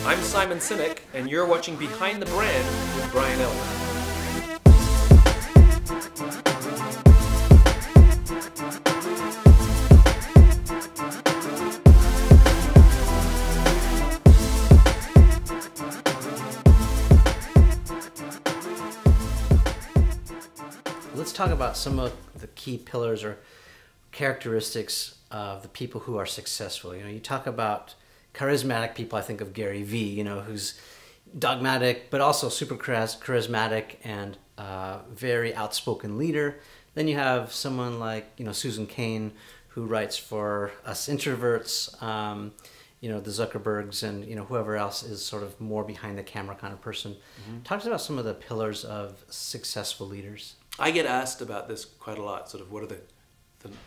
I'm Simon Sinek, and you're watching Behind the Brand with Brian Elliott. Let's talk about some of the key pillars or characteristics of the people who are successful. You talk about charismatic people. I think of Gary Vee, who's dogmatic, but also super charismatic and very outspoken leader. Then you have someone like, Susan Cain, who writes for us introverts, the Zuckerbergs and, whoever else is sort of more behind the camera kind of person. Mm-hmm. Talk to us about some of the pillars of successful leaders. I get asked about this quite a lot, sort of what are the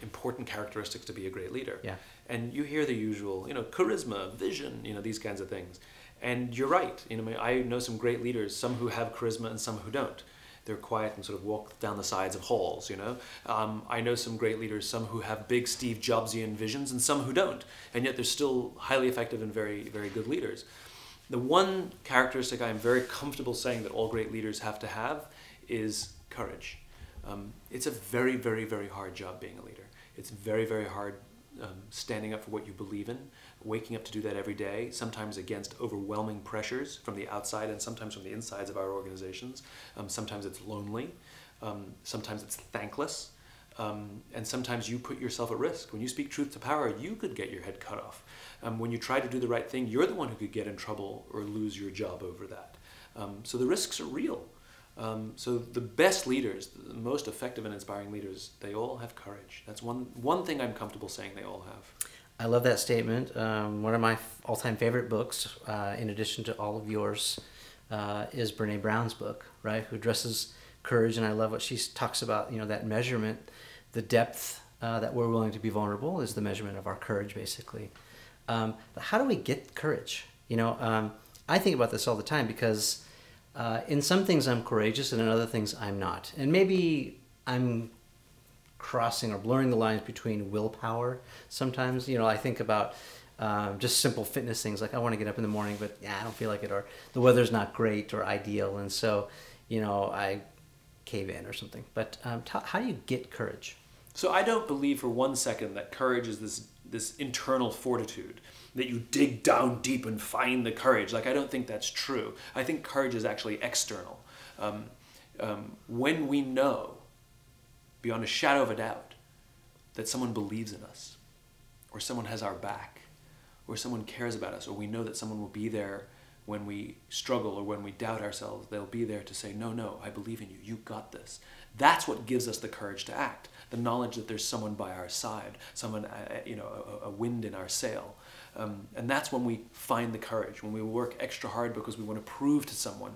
important characteristics to be a great leader. Yeah. And you hear the usual, charisma, vision, these kinds of things. And you're right. I know some great leaders, some who have charisma and some who don't. They're quiet and sort of walk down the sides of halls, I know some great leaders, some who have big Steve Jobsian visions and some who don't. And yet they're still highly effective and very, very good leaders. The one characteristic I'm very comfortable saying that all great leaders have to have is courage. It's a very, very, very hard job being a leader. It's very, very hard standing up for what you believe in, waking up to do that every day, sometimes against overwhelming pressures from the outside and sometimes from the insides of our organizations. Sometimes it's lonely, sometimes it's thankless, and sometimes you put yourself at risk. When you speak truth to power, you could get your head cut off. When you try to do the right thing, you're the one who could get in trouble or lose your job over that. So the risks are real. So the best leaders, the most effective and inspiring leaders, they all have courage. That's one thing I'm comfortable saying they all have. I love that statement. One of my all-time favorite books, in addition to all of yours, is Brene Brown's book, right? Who addresses courage, and I love what she talks about. That measurement, the depth that we're willing to be vulnerable is the measurement of our courage, basically. But how do we get courage? I think about this all the time because in some things I'm courageous and in other things I'm not. And maybe I'm crossing or blurring the lines between willpower sometimes. I think about just simple fitness things like I want to get up in the morning, but I don't feel like it, or the weather's not great or ideal, and so I cave in or something. But how do you get courage? So I don't believe for one second that courage is this internal fortitude, that you dig down deep and find the courage. I don't think that's true. I think courage is actually external. When we know, beyond a shadow of a doubt, that someone believes in us, or someone has our back, or someone cares about us, or we know that someone will be there when we struggle or when we doubt ourselves, they'll be there to say, no, I believe in you, you got this. That's what gives us the courage to act. The knowledge that there's someone by our side, someone, a wind in our sail. And that's when we find the courage, when we work extra hard because we want to prove to someone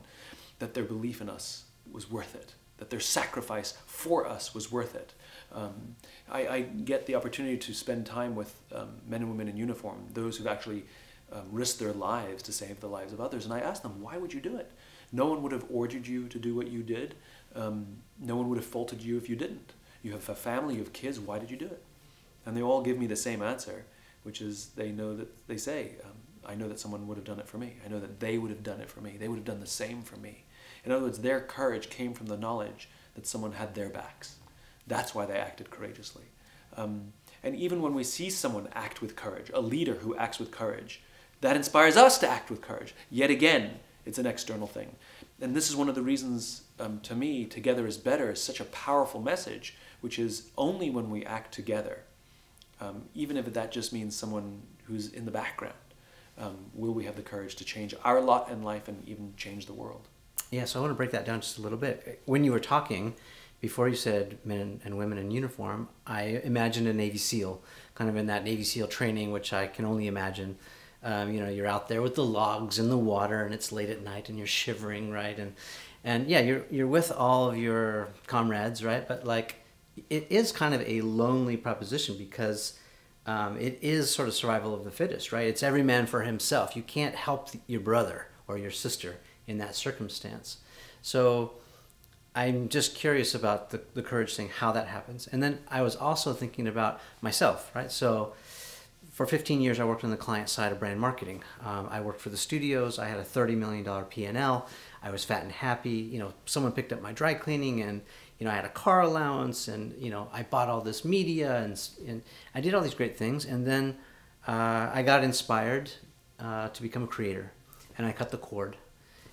that their belief in us was worth it, that their sacrifice for us was worth it. I get the opportunity to spend time with men and women in uniform, those who've actually risked their lives to save the lives of others. And I ask them, why would you do it? No one would have ordered you to do what you did. No one would have faulted you if you didn't. You have a family, you have kids, why did you do it? And they all give me the same answer, which is they say, I know that someone would have done it for me. I know that they would have done it for me. They would have done the same for me. In other words, their courage came from the knowledge that someone had their backs. That's why they acted courageously. And even when we see someone act with courage, a leader who acts with courage, that inspires us to act with courage. Yet again, it's an external thing. And this is one of the reasons, to me, together is better is such a powerful message, which is only when we act together, even if that just means someone who's in the background, will we have the courage to change our lot in life and even change the world. Yeah, so I want to break that down just a little bit. When you were talking, before you said men and women in uniform, I imagined a Navy SEAL, kind of in that Navy SEAL training, which I can only imagine. You're out there with the logs in the water and it's late at night and you're shivering, right? And yeah, you're with all of your comrades, right? But it is kind of a lonely proposition because it is sort of survival of the fittest, right? It's every man for himself. You can't help your brother or your sister in that circumstance. So I'm just curious about the courage thing, how that happens. And then I was also thinking about myself, right? So for 15 years, I worked on the client side of brand marketing. I worked for the studios. I had a $30 million P&L. I was fat and happy. You know, someone picked up my dry cleaning, and you know, I had a car allowance, and you know, I bought all this media, and I did all these great things. And then I got inspired to become a creator, and I cut the cord.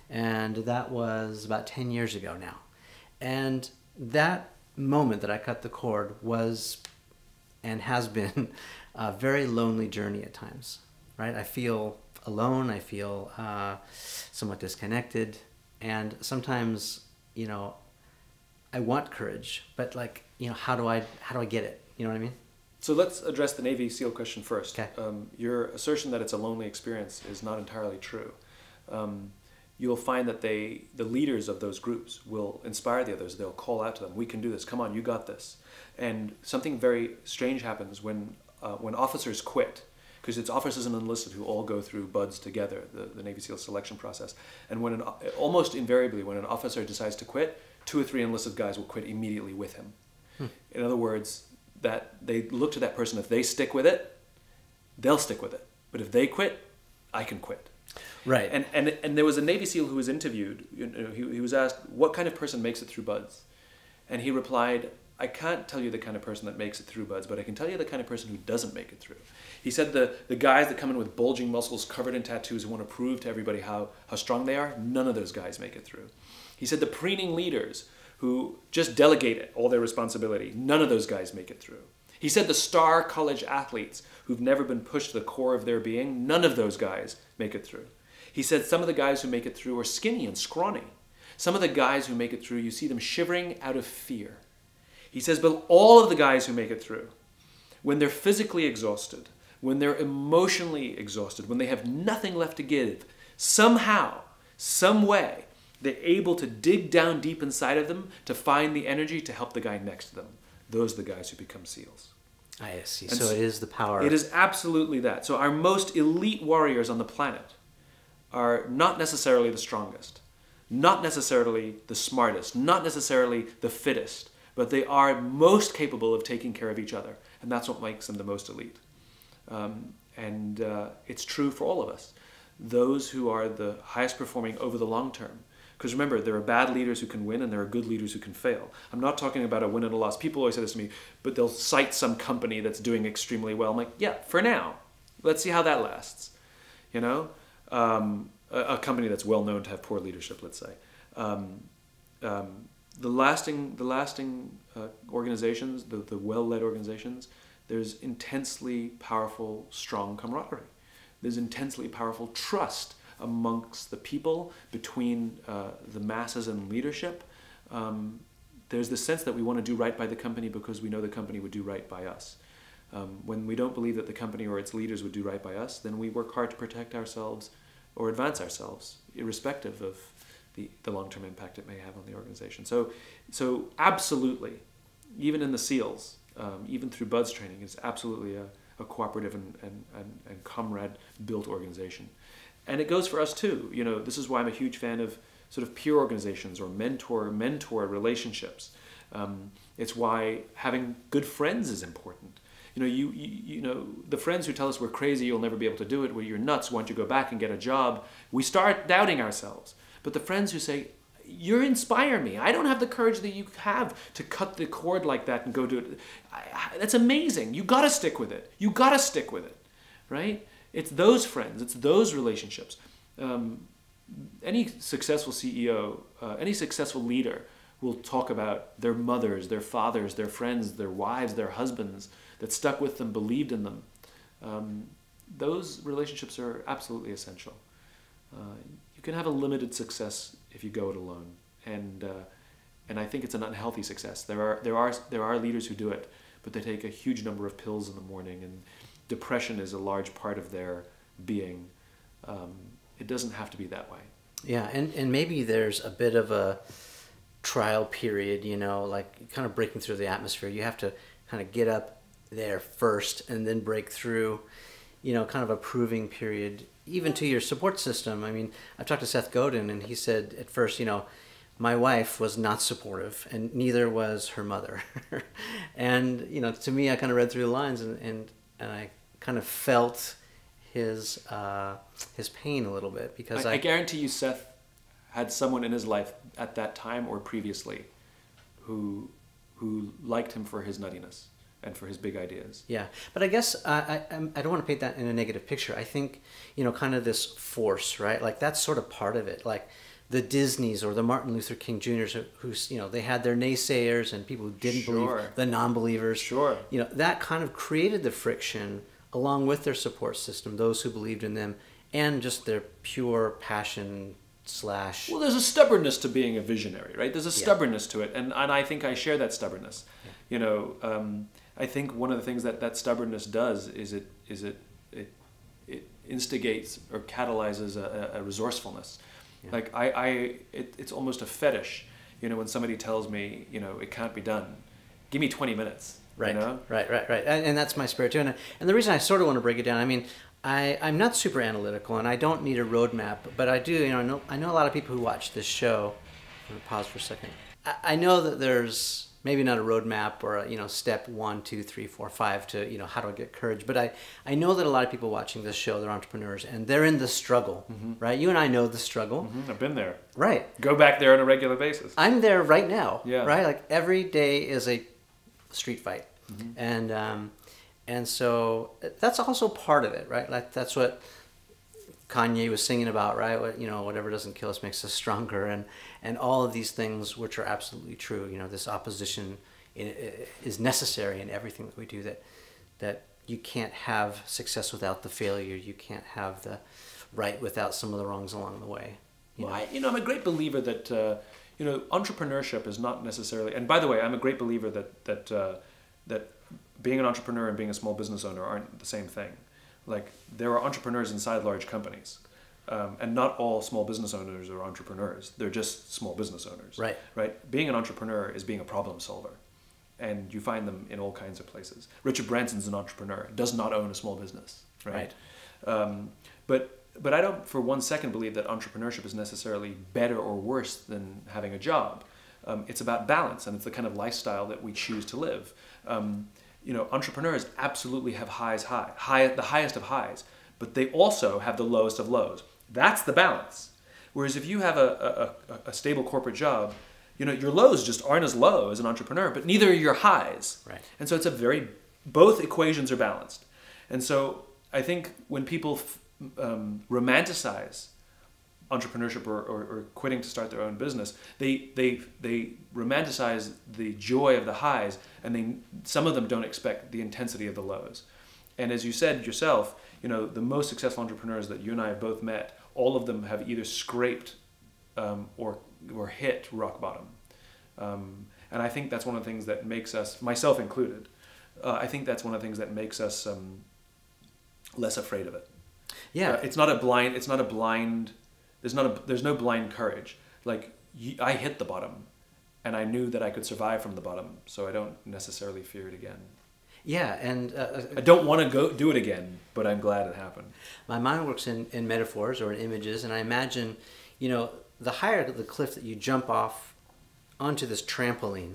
And that was about 10 years ago now. And that moment that I cut the cord was and has been a very lonely journey at times, right? I feel alone. I feel somewhat disconnected. And sometimes, you know, I want courage, but like, you know, how do I get it? You know what I mean? So let's address the Navy SEAL question first. Okay. Your assertion that it's a lonely experience is not entirely true. You'll find that the leaders of those groups will inspire the others. They'll call out to them, "We can do this. Come on, you got this." And something very strange happens when officers quit, because it's officers and enlisted who all go through BUDS together, the Navy SEAL selection process. And almost invariably, when an officer decides to quit, 2 or 3 enlisted guys will quit immediately with him. In other words, that they look to that person. If they stick with it, they'll stick with it. But if they quit, I can quit. Right. And there was a Navy SEAL who was interviewed. You know, he was asked, what kind of person makes it through BUDS? And he replied, I can't tell you the kind of person that makes it through BUDS, but I can tell you the kind of person who doesn't make it through. He said the guys that come in with bulging muscles, covered in tattoos, who want to prove to everybody how strong they are, none of those guys make it through. He said the preening leaders who just delegate all their responsibility, none of those guys make it through. He said the star college athletes who've never been pushed to the core of their being, none of those guys make it through. He said some of the guys who make it through are skinny and scrawny. Some of the guys who make it through, you see them shivering out of fear. He says, but all of the guys who make it through, when they're physically exhausted, when they're emotionally exhausted, when they have nothing left to give, somehow, some way, they're able to dig down deep inside of them to find the energy to help the guy next to them. Those are the guys who become SEALs. I see. So it is the power. It is absolutely that. So our most elite warriors on the planet are not necessarily the strongest, not necessarily the smartest, not necessarily the fittest, but they are most capable of taking care of each other. And that's what makes them the most elite. It's true for all of us. Those who are the highest performing over the long term. Because remember, there are bad leaders who can win and there are good leaders who can fail. I'm not talking about a win and a loss. People always say this to me, but they'll cite some company that's doing extremely well. I'm like, yeah, for now. Let's see how that lasts. You know? A company that's well known to have poor leadership, let's say. The lasting organizations, the well-led organizations, there's intensely powerful, strong camaraderie. There's intensely powerful trust amongst the people, between the masses and leadership. There's the sense that we want to do right by the company because we know the company would do right by us. When we don't believe that the company or its leaders would do right by us, then we work hard to protect ourselves or advance ourselves, irrespective of the long-term impact it may have on the organization. So absolutely, even in the SEALs, even through BUDS training, it's absolutely a cooperative and comrade-built organization. And it goes for us too. You know, this is why I'm a huge fan of sort of peer organizations or mentor relationships. It's why having good friends is important. You know, you know, the friends who tell us we're crazy, you'll never be able to do it, well, you're nuts, why don't you go back and get a job? We start doubting ourselves. But the friends who say, you inspire me. I don't have the courage that you have to cut the cord like that and go do it. That's amazing. You got to stick with it. You got to stick with it, right? It's those friends. It's those relationships. Any successful CEO, any successful leader will talk about their mothers, their fathers, their friends, their wives, their husbands that stuck with them, believed in them. Those relationships are absolutely essential. You can have a limited success if you go it alone, and I think it's an unhealthy success. There are leaders who do it, but they take a huge number of pills in the morning, and depression is a large part of their being. It doesn't have to be that way. Yeah, and maybe there's a bit of a trial period, you know, like kind of breaking through the atmosphere. You have to kind of get up there first and then break through, you know, kind of a proving period, even to your support system. I mean, I've talked to Seth Godin, and he said at first, you know, my wife was not supportive, and neither was her mother. And, you know, to me, I kind of read through the lines, and I kind of felt his pain a little bit, because I guarantee you Seth had someone in his life at that time or previously who liked him for his nuttiness and for his big ideas. Yeah, but I guess I don't want to paint that in a negative picture. I think, kind of this force, right? Like that's sort of part of it. Like the Disneys or the Martin Luther King Jr.'s, who's, they had their naysayers and people who didn't believe, the non-believers. Sure. That kind of created the friction along with their support system, those who believed in them, and just their pure passion / Well, there's a stubbornness to being a visionary, right? There's a stubbornness to it, and I think I share that stubbornness. Yeah. I think one of the things that stubbornness does is it instigates or catalyzes a resourcewulness. Yeah. Like it's almost a fetish, when somebody tells me, it can't be done. Give me 20 minutes. Right. Right. And that's my spirit too. And the reason I sort of want to break it down, I mean, I'm not super analytical, and I don't need a roadmap, but I do. I know a lot of people who watch this show. I'm gonna pause for a second. I know that there's maybe not a roadmap or a, step 1, 2, 3, 4, 5 to how do I get courage. But I know that a lot of people watching this show, they're entrepreneurs, and they're in the struggle, right? You and I know the struggle. I've been there. Right. Go back there on a regular basis. I'm there right now. Yeah. Right. Like every day is a street fight, and so that's also part of it, right? Like that's what Kanye was singing about, right? What, whatever doesn't kill us makes us stronger, and all of these things, which are absolutely true. This opposition is necessary in everything that we do. That you can't have success without the failure. You can't have the right without some of the wrongs along the way. I'm a great believer that entrepreneurship is not necessarily. And by the way, I'm a great believer that being an entrepreneur and being a small business owner aren't the same thing. Like there are entrepreneurs inside large companies, and not all small business owners are entrepreneurs. They're just small business owners. Right. Right. Being an entrepreneur is being a problem solver, and you find them in all kinds of places. Richard Branson's an entrepreneur, does not own a small business. Right. But I don't for one second believe that entrepreneurship is necessarily better or worse than having a job. It's about balance, and it's the kind of lifestyle that we choose to live. Entrepreneurs absolutely have the highest of highs, but they also have the lowest of lows. That's the balance. Whereas if you have a stable corporate job, your lows just aren't as low as an entrepreneur, but neither are your highs. Right. And so both equations are balanced. And so I think when people romanticize entrepreneurship or quitting to start their own business, they romanticize the joy of the highs, and some of them don't expect the intensity of the lows. And as you said yourself, the most successful entrepreneurs that you and I have both met, all of them have either scraped or hit rock bottom. And I think that's one of the things that makes us, myself included, I think that's one of the things that makes us less afraid of it. Yeah. It's not a blind. There's no blind courage. Like I hit the bottom, and I knew that I could survive from the bottom, so I don't necessarily fear it again. Yeah, and I don't want to go do it again, but I'm glad it happened. My mind works in metaphors or in images, and I imagine, the higher the cliff that you jump off onto this trampoline,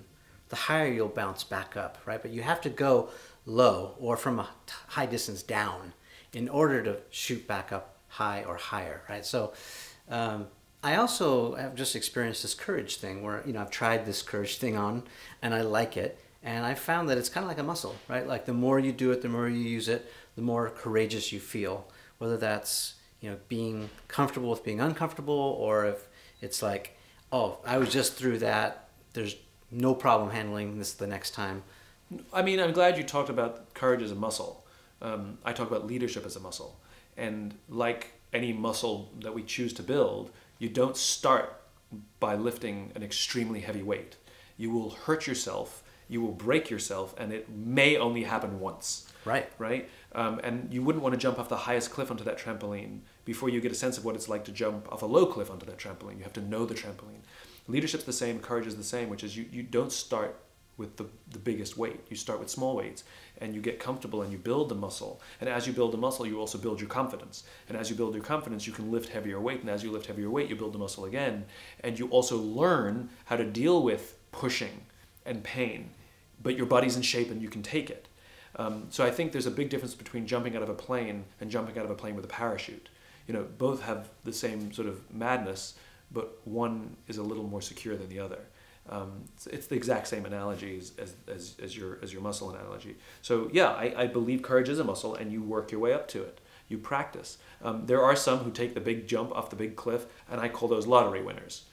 the higher you'll bounce back up, right? But you have to go low or from a high distance down in order to shoot back up high or higher, right? So I also have just experienced this courage thing where, I've tried this courage thing on and I like it. And I found that it's kind of like a muscle, right? Like the more you do it, the more you use it, the more courageous you feel. Whether that's, being comfortable with being uncomfortable, or if it's like, oh, I was just through that, there's no problem handling this the next time. I mean, I'm glad you talked about courage as a muscle. I talk about leadership as a muscle. And like any muscle that we choose to build, you don't start by lifting an extremely heavy weight. You will hurt yourself, you will break yourself, and it may only happen once. Right. Right? And you wouldn't want to jump off the highest cliff onto that trampoline before you get a sense of what it's like to jump off a low cliff onto that trampoline. You have to know the trampoline. Leadership's the same, courage is the same, which is you don't start with the biggest weight. You start with small weights, and you get comfortable and you build the muscle. And as you build the muscle, you also build your confidence. And as you build your confidence, you can lift heavier weight. And as you lift heavier weight, you build the muscle again. And you also learn how to deal with pushing and pain. But your body's in shape and you can take it. So I think there's a big difference between jumping out of a plane and jumping out of a plane with a parachute. Both have the same sort of madness, but one is a little more secure than the other. It's the exact same analogy as your muscle analogy. So yeah, I believe courage is a muscle, and you work your way up to it. You practice. There are some who take the big jump off the big cliff, and I call those lottery winners.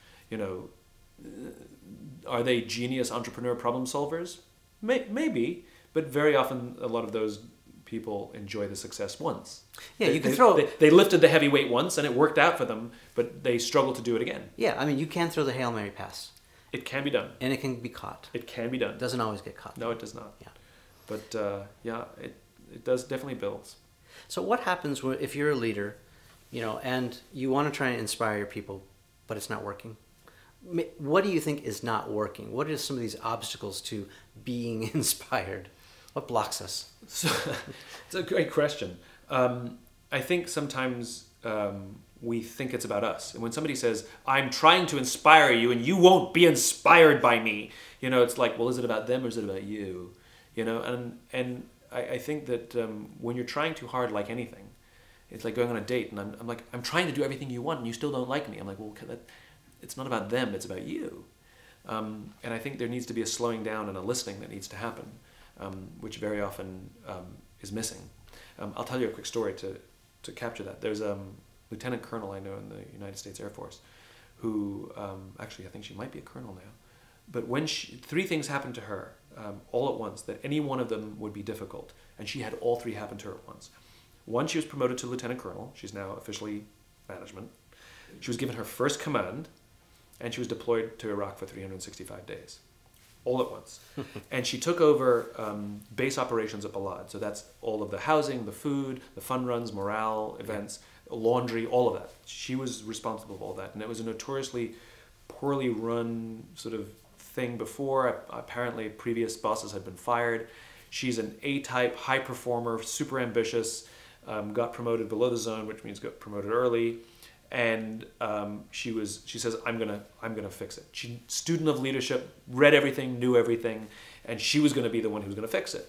Are they genius entrepreneur problem solvers? Maybe, but very often a lot of those people enjoy the success once. Yeah, they lifted the heavy weight once and it worked out for them, but they struggle to do it again. Yeah, I mean, you can throw the Hail Mary pass. It can be done. And it can be caught. It can be done. It doesn't always get caught. No, it does not. Yeah. But it does definitely builds. So what happens if you're a leader, and you want to try and inspire your people, but it's not working? What do you think is not working? What are some of these obstacles to being inspired? What blocks us? So, it's a great question. I think sometimes we think it's about us. And when somebody says, I'm trying to inspire you and you won't be inspired by me, it's like, well, is it about them or is it about you? And I think that when you're trying too hard, like anything, it's like going on a date and I'm like, I'm trying to do everything you want and you still don't like me. I'm like, well, it's not about them, it's about you. And I think there needs to be a slowing down and a listening that needs to happen, which very often is missing. I'll tell you a quick story to capture that. There's a lieutenant colonel I know in the United States Air Force who, actually I think she might be a colonel now, but when three things happened to her all at once, that any one of them would be difficult, and she had all three happen to her at once. One, she was promoted to lieutenant colonel. She's now officially management. She was given her first command, and she was deployed to Iraq for 365 days, all at once. And she took over base operations at Balad. So that's all of the housing, the food, the fun runs, morale events, laundry, all of that. She was responsible for all that. And it was a notoriously poorly run sort of thing before. Apparently previous bosses had been fired. She's an A-type, high performer, super ambitious, got promoted below the zone, which means got promoted early. And she says, I'm gonna fix it. She, student of leadership, read everything, knew everything, and she was gonna be the one who was gonna fix it.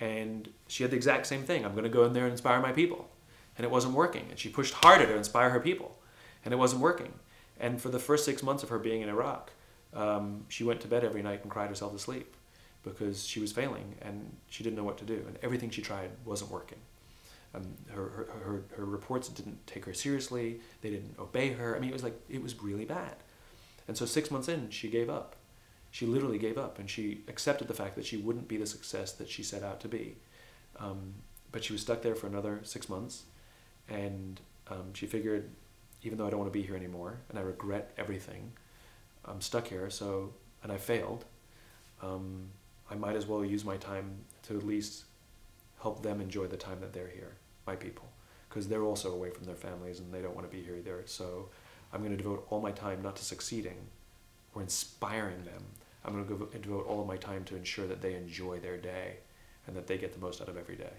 And she had the exact same thing. I'm gonna go in there and inspire my people. And it wasn't working. And she pushed harder to inspire her people. And it wasn't working. And for the first 6 months of her being in Iraq, she went to bed every night and cried herself to sleep because she was failing and she didn't know what to do. And everything she tried wasn't working. Her reports didn't take her seriously. They didn't obey her. I mean, it was really bad. And so 6 months in, she gave up. She literally gave up, and she accepted the fact that she wouldn't be the success that she set out to be. But she was stuck there for another 6 months, and she figured, even though I don't want to be here anymore, and I regret everything, I'm stuck here, and I failed. I might as well use my time to at least help them enjoy the time that they're here, my people, because they're also away from their families and they don't want to be here either. So I'm going to devote all my time not to succeeding or inspiring them. I'm going to devote all of my time to ensure that they enjoy their day and that they get the most out of every day.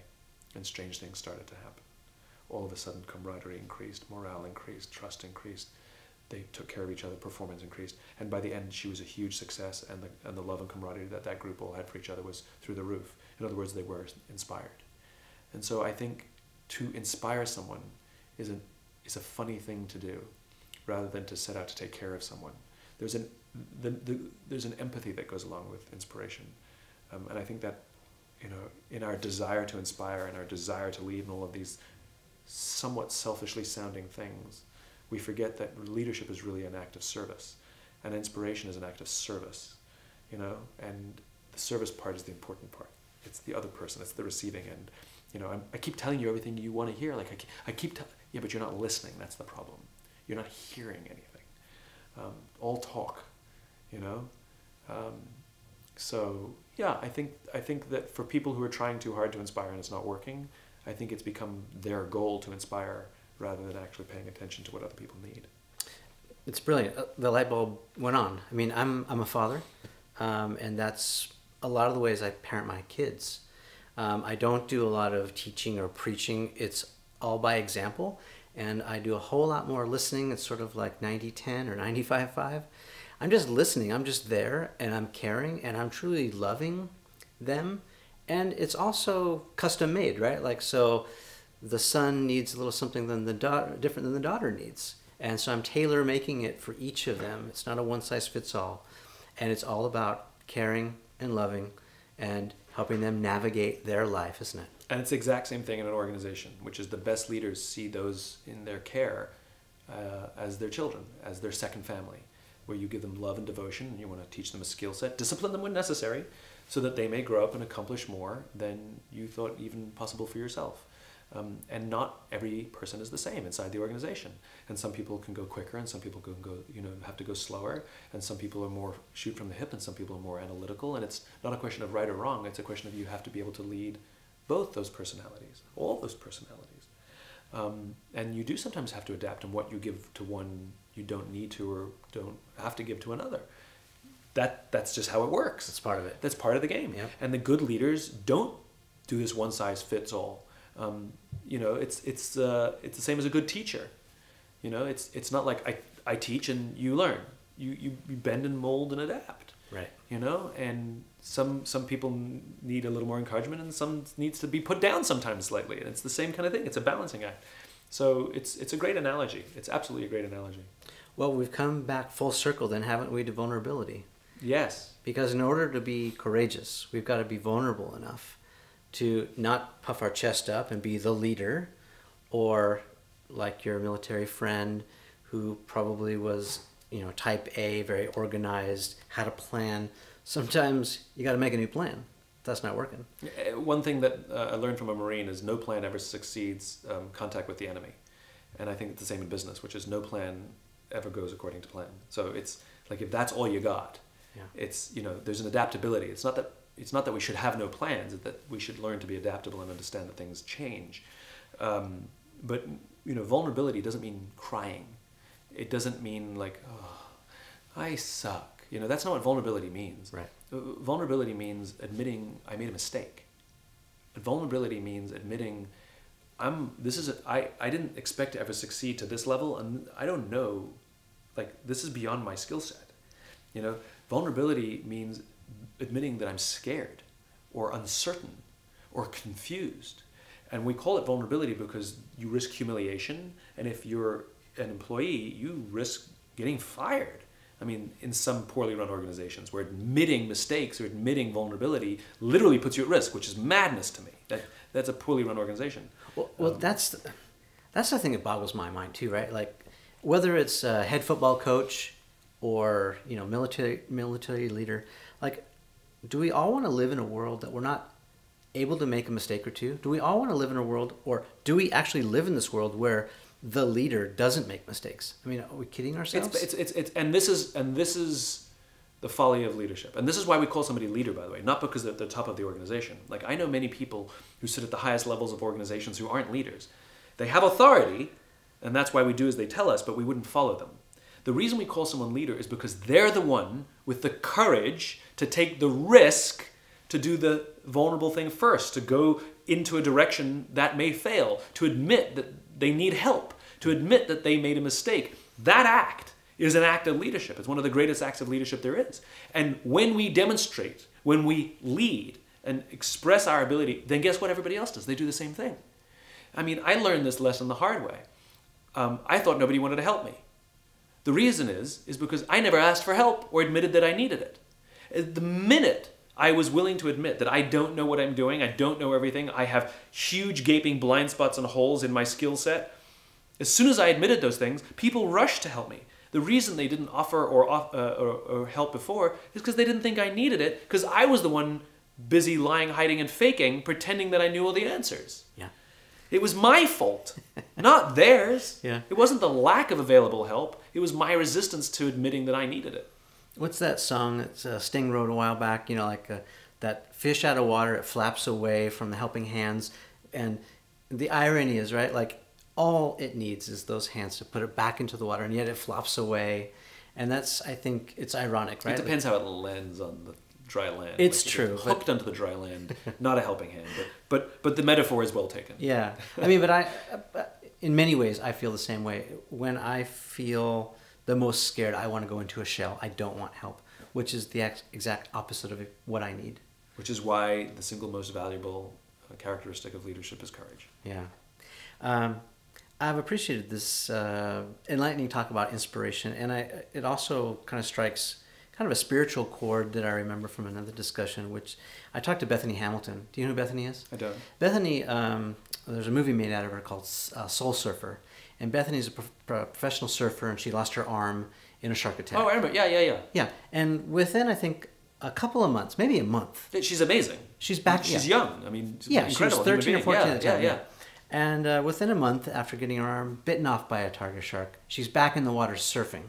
And strange things started to happen. All of a sudden, camaraderie increased, morale increased, trust increased. They took care of each other, performance increased. And by the end, she was a huge success, and the love and camaraderie that group all had for each other was through the roof. In other words, they were inspired. And so I think to inspire someone is a funny thing to do, rather than to set out to take care of someone. There's an empathy that goes along with inspiration, and I think that in our desire to inspire and our desire to lead and all of these somewhat selfishly sounding things, we forget that leadership is really an act of service, and inspiration is an act of service, and the service part is the important part. It's the other person, it's the receiving end. I keep telling you everything you want to hear. Like yeah, but you're not listening. That's the problem. You're not hearing anything. All talk, So yeah, I think that for people who are trying too hard to inspire and it's not working, I think it's become their goal to inspire rather than actually paying attention to what other people need. It's brilliant. The light bulb went on. I mean, I'm a father, and that's a lot of the ways I parent my kids. I don't do a lot of teaching or preaching. It's all by example, and I do a whole lot more listening. It's sort of like 90-10 or 95-5. I'm just listening. I'm just there, and I'm caring, and I'm truly loving them, And it's also custom made, right? Like, so the son needs a little something than the daughter, different than the daughter needs. And so I'm tailor making it for each of them. It's not a one size fits all. And it's all about caring and loving and helping them navigate their life, isn't it? And it's the exact same thing in an organization, which is the best leaders see those in their care as their children, as their second family, where you give them love and devotion, and you want to teach them a skill set, discipline them when necessary, so that they may grow up and accomplish more than you thought even possible for yourself. And not every person is the same inside the organization. And some people can go quicker, and some people can go, have to go slower. And some people are more shoot from the hip, and some people are more analytical. And it's not a question of right or wrong. It's a question of you have to be able to lead both those personalities, all those personalities. And you do sometimes have to adapt, and what you give to one, you don't need to or don't have to give to another. That's just how it works. That's part of it. That's part of the game. Yep. And the good leaders don't do this one size fits all. It's the same as a good teacher. It's not like I teach and you learn. You bend and mold and adapt. Right. And some people need a little more encouragement, and some needs to be put down sometimes slightly. And it's the same kind of thing. It's a balancing act. So it's a great analogy. It's absolutely a great analogy. Well, we've come back full circle then, haven't we, to vulnerability? Yes. Because in order to be courageous, we've got to be vulnerable enough to not puff our chest up and be the leader, or like your military friend who probably was, type A, very organized, had a plan. Sometimes you got to make a new plan. That's not working. One thing that I learned from a Marine is no plan ever succeeds contact with the enemy. And I think it's the same in business, which is no plan ever goes according to plan. So it's like, if that's all you got, it's, there's an adaptability. It's not that we should have no plans, it's that we should learn to be adaptable and understand that things change. But vulnerability doesn't mean crying. It doesn't mean like, oh, I suck. That's not what vulnerability means. Right. Vulnerability means admitting I made a mistake. Vulnerability means admitting I didn't expect to ever succeed to this level, and I don't know, like, this is beyond my skill set. Vulnerability means admitting that I'm scared or uncertain or confused. And we call it vulnerability because you risk humiliation, and if you're an employee, you risk getting fired. I mean, in some poorly run organizations where admitting mistakes or admitting vulnerability literally puts you at risk, which is madness to me. That's a poorly run organization. Well, that's the thing that boggles my mind too, right? Like, whether it's a head football coach or military leader, like, do we all want to live in a world that we're not able to make a mistake or two? Do we all want to live in a world, or do we actually live in this world where the leader doesn't make mistakes? I mean, are we kidding ourselves? And this is the folly of leadership. And this is why we call somebody leader, by the way, not because they're at the top of the organization. Like, I know many people who sit at the highest levels of organizations who aren't leaders. They have authority, and that's why we do as they tell us, but we wouldn't follow them. The reason we call someone leader is because they're the one with the courage to take the risk to do the vulnerable thing first, to go into a direction that may fail, to admit that they need help, to admit that they made a mistake. That act is an act of leadership. It's one of the greatest acts of leadership there is. And when we demonstrate, when we lead and express our ability, then guess what everybody else does? They do the same thing. I mean, I learned this lesson the hard way. I thought nobody wanted to help me. The reason is because I never asked for help or admitted that I needed it. The minute I was willing to admit that I don't know what I'm doing, I don't know everything, I have huge gaping blind spots and holes in my skill set, as soon as I admitted those things, people rushed to help me. The reason they didn't offer or help before is because they didn't think I needed it, because I was the one busy lying, hiding, and faking, pretending that I knew all the answers. Yeah. It was my fault, not theirs. Yeah. It wasn't the lack of available help. It was my resistance to admitting that I needed it. What's that song that Sting wrote a while back? That fish out of water, it flaps away from the helping hands. And the irony is, right, like, all it needs is those hands to put it back into the water, and yet it flops away. And that's, I think, it's ironic, right? It depends how it lands on the dry land. It's true. Hooked onto the dry land, not a helping hand. But the metaphor is well taken. Yeah. I mean, but in many ways, I feel the same way. When I feel the most scared, I want to go into a shell. I don't want help, which is the exact opposite of what I need. Which is why the single most valuable characteristic of leadership is courage. Yeah. I've appreciated this enlightening talk about inspiration, and it also kind of strikes kind of a spiritual chord that I remember from another discussion, which I talked to Bethany Hamilton. Do you know who Bethany is? I don't. Bethany, there's a movie made out of her called Soul Surfer, and Bethany's a professional surfer, and she lost her arm in a shark attack. Oh, I remember. Yeah. Yeah, and within, I think, a couple of months, maybe a month. She's amazing. She's back. She's young. I mean, yeah, she was 13 or 14 at the time. Yeah. And within a month after getting her arm bitten off by a tiger shark, she's back in the water surfing,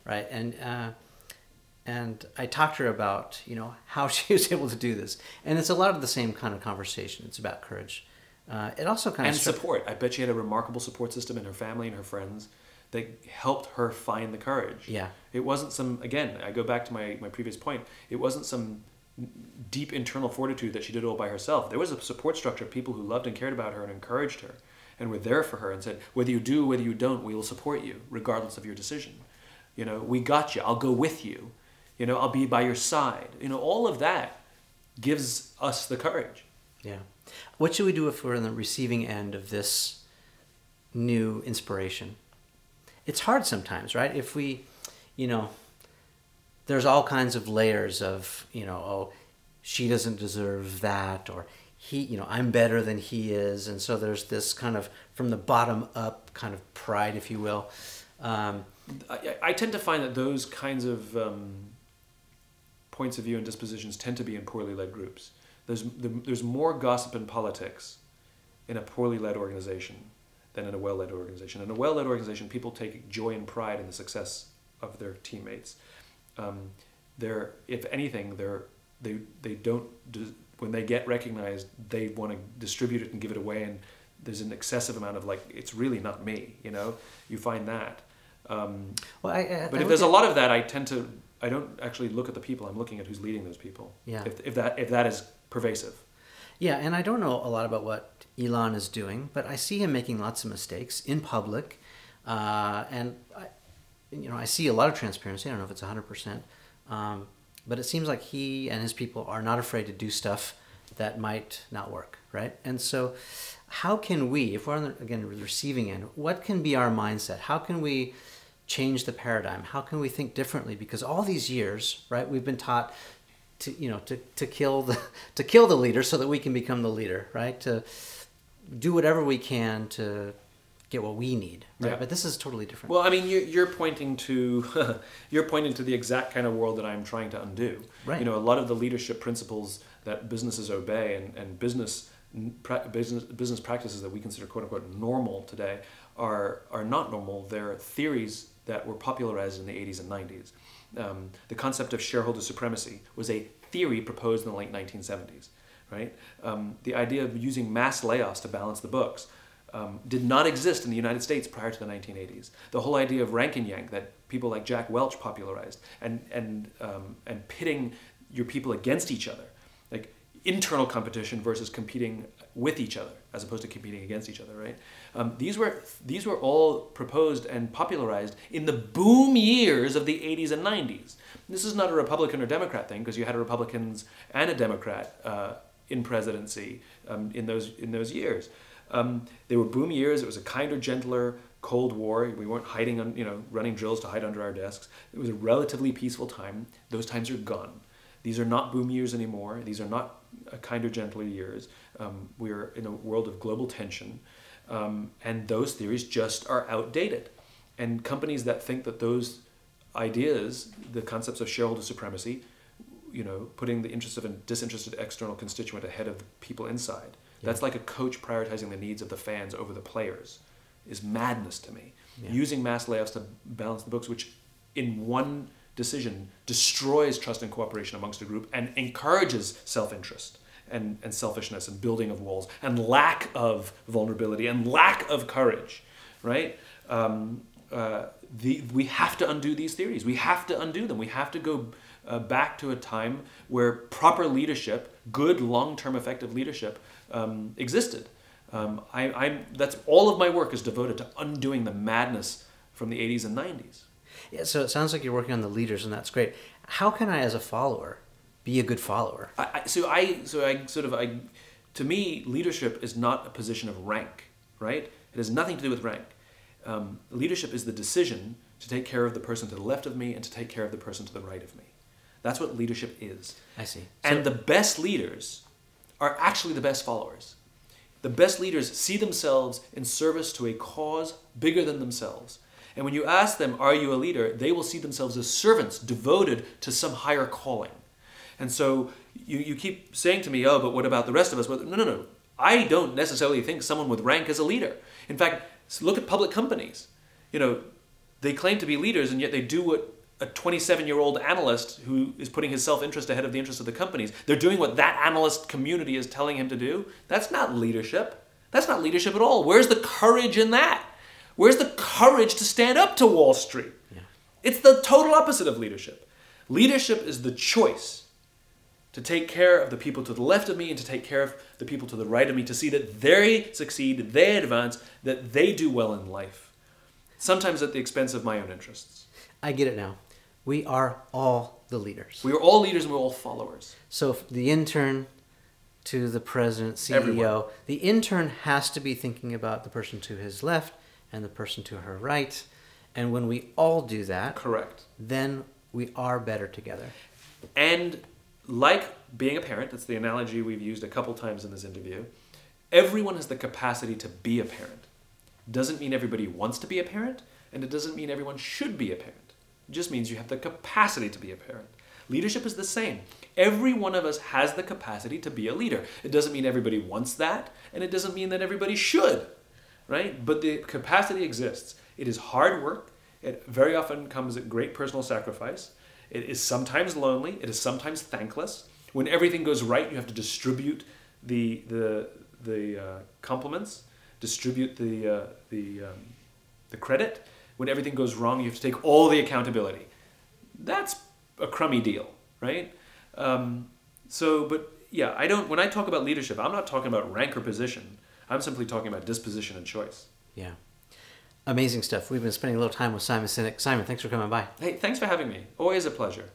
right? And I talked to her about, how she was able to do this. And it's a lot of the same kind of conversation. It's about courage. It also kind of... And support. I bet she had a remarkable support system in her family and her friends that helped her find the courage. Yeah. It wasn't some, again, I go back to my previous point, it wasn't some deep internal fortitude that she did all by herself. There was a support structure of people who loved and cared about her and encouraged her and were there for her and said, whether you do, whether you don't, we will support you, regardless of your decision. We got you. I'll go with you. I'll be by your side. All of that gives us the courage. Yeah. What should we do if we're on the receiving end of this new inspiration? It's hard sometimes, right? If we, there's all kinds of layers of, oh, she doesn't deserve that, or he, I'm better than he is. And so there's this kind of from the bottom up kind of pride, if you will. I tend to find that those kinds of points of view and dispositions tend to be in poorly led groups. There's more gossip and politics in a poorly led organization than in a well-led organization. In a well-led organization, people take joy and pride in the success of their teammates. If anything, they don't. When they get recognized, they want to distribute it and give it away, and there's an excessive amount of it's really not me. You find that. But if there's a lot of that, I don't actually look at the people. I'm looking at who's leading those people. Yeah. If that is pervasive. Yeah, and I don't know a lot about what Elon is doing, but I see him making lots of mistakes in public, and I see a lot of transparency. I don't know if it's 100%, but it seems like he and his people are not afraid to do stuff that might not work, right? And so, how can we, if we're on the receiving end, what can be our mindset? How can we change the paradigm? How can we think differently? Because all these years, right, we've been taught to kill the leader so that we can become the leader, right? To do whatever we can to get what we need, right? Yeah. But this is totally different. Well, I mean, you're pointing to the exact kind of world that I'm trying to undo. Right. A lot of the leadership principles that businesses obey and business practices that we consider quote unquote normal today are not normal. They're theories that were popularized in the 80s and 90s. The concept of shareholder supremacy was a theory proposed in the late 1970s, right? The idea of using mass layoffs to balance the books did not exist in the United States prior to the 1980s. The whole idea of rank and yank that people like Jack Welch popularized and pitting your people against each other, like internal competition versus competing with each other as opposed to competing against each other, right? These were all proposed and popularized in the boom years of the 80s and 90s. This is not a Republican or Democrat thing, because you had a Republicans and a Democrat in presidency in those years. They were boom years. It was a kinder, gentler Cold War. We weren't hiding on, running drills to hide under our desks. It was a relatively peaceful time. Those times are gone. These are not boom years anymore. These are not kinder, gentler years. We're in a world of global tension, and those theories just are outdated. And companies that think that those ideas, the concepts of shareholder supremacy, putting the interests of a disinterested external constituent ahead of the people inside, that's like a coach prioritizing the needs of the fans over the players, is madness to me. Yeah. Using mass layoffs to balance the books, which in one decision destroys trust and cooperation amongst a group and encourages self-interest and selfishness and building of walls and lack of vulnerability and lack of courage, right? We have to undo these theories. We have to undo them. We have to go back to a time where proper leadership, good long-term effective leadership, existed. That's all of my work is devoted to undoing the madness from the 80s and 90s. Yeah, so it sounds like you're working on the leaders, and that's great. How can I, as a follower, be a good follower. To me, leadership is not a position of rank, right? It has nothing to do with rank. Leadership is the decision to take care of the person to the left of me and to take care of the person to the right of me. That's what leadership is. I see. And the best leaders are actually the best followers. The best leaders see themselves in service to a cause bigger than themselves. And when you ask them, are you a leader? They will see themselves as servants devoted to some higher calling. And so you keep saying to me, oh, but what about the rest of us? Well, no. I don't necessarily think someone with rank is a leader. In fact, look at public companies. They claim to be leaders, and yet they do what a 27-year-old analyst who is putting his self-interest ahead of the interest of the companies, they're doing what that analyst community is telling him to do. That's not leadership. That's not leadership at all. Where's the courage in that? Where's the courage to stand up to Wall Street? Yeah. It's the total opposite of leadership. Leadership is the choice to take care of the people to the left of me and to take care of the people to the right of me, to see that they succeed, they advance, that they do well in life, sometimes at the expense of my own interests. I get it now. We are all the leaders. We are all leaders and we're all followers. So the intern to the president, CEO, everyone. The intern has to be thinking about the person to his left and the person to her right. And when we all do that, correct, then we are better together. And like being a parent, that's the analogy we've used a couple times in this interview, everyone has the capacity to be a parent. Doesn't mean everybody wants to be a parent, and it doesn't mean everyone should be a parent. It just means you have the capacity to be a parent. Leadership is the same. Every one of us has the capacity to be a leader. It doesn't mean everybody wants that, and it doesn't mean that everybody should, right? But the capacity exists. It is hard work. It very often comes at great personal sacrifice. It is sometimes lonely. It is sometimes thankless. When everything goes right, you have to distribute the compliments, distribute the credit. When everything goes wrong, you have to take all the accountability. That's a crummy deal, right? But when I talk about leadership, I'm not talking about rank or position. I'm simply talking about disposition and choice. Yeah. Amazing stuff. We've been spending a little time with Simon Sinek. Simon, thanks for coming by. Hey, thanks for having me. Always a pleasure.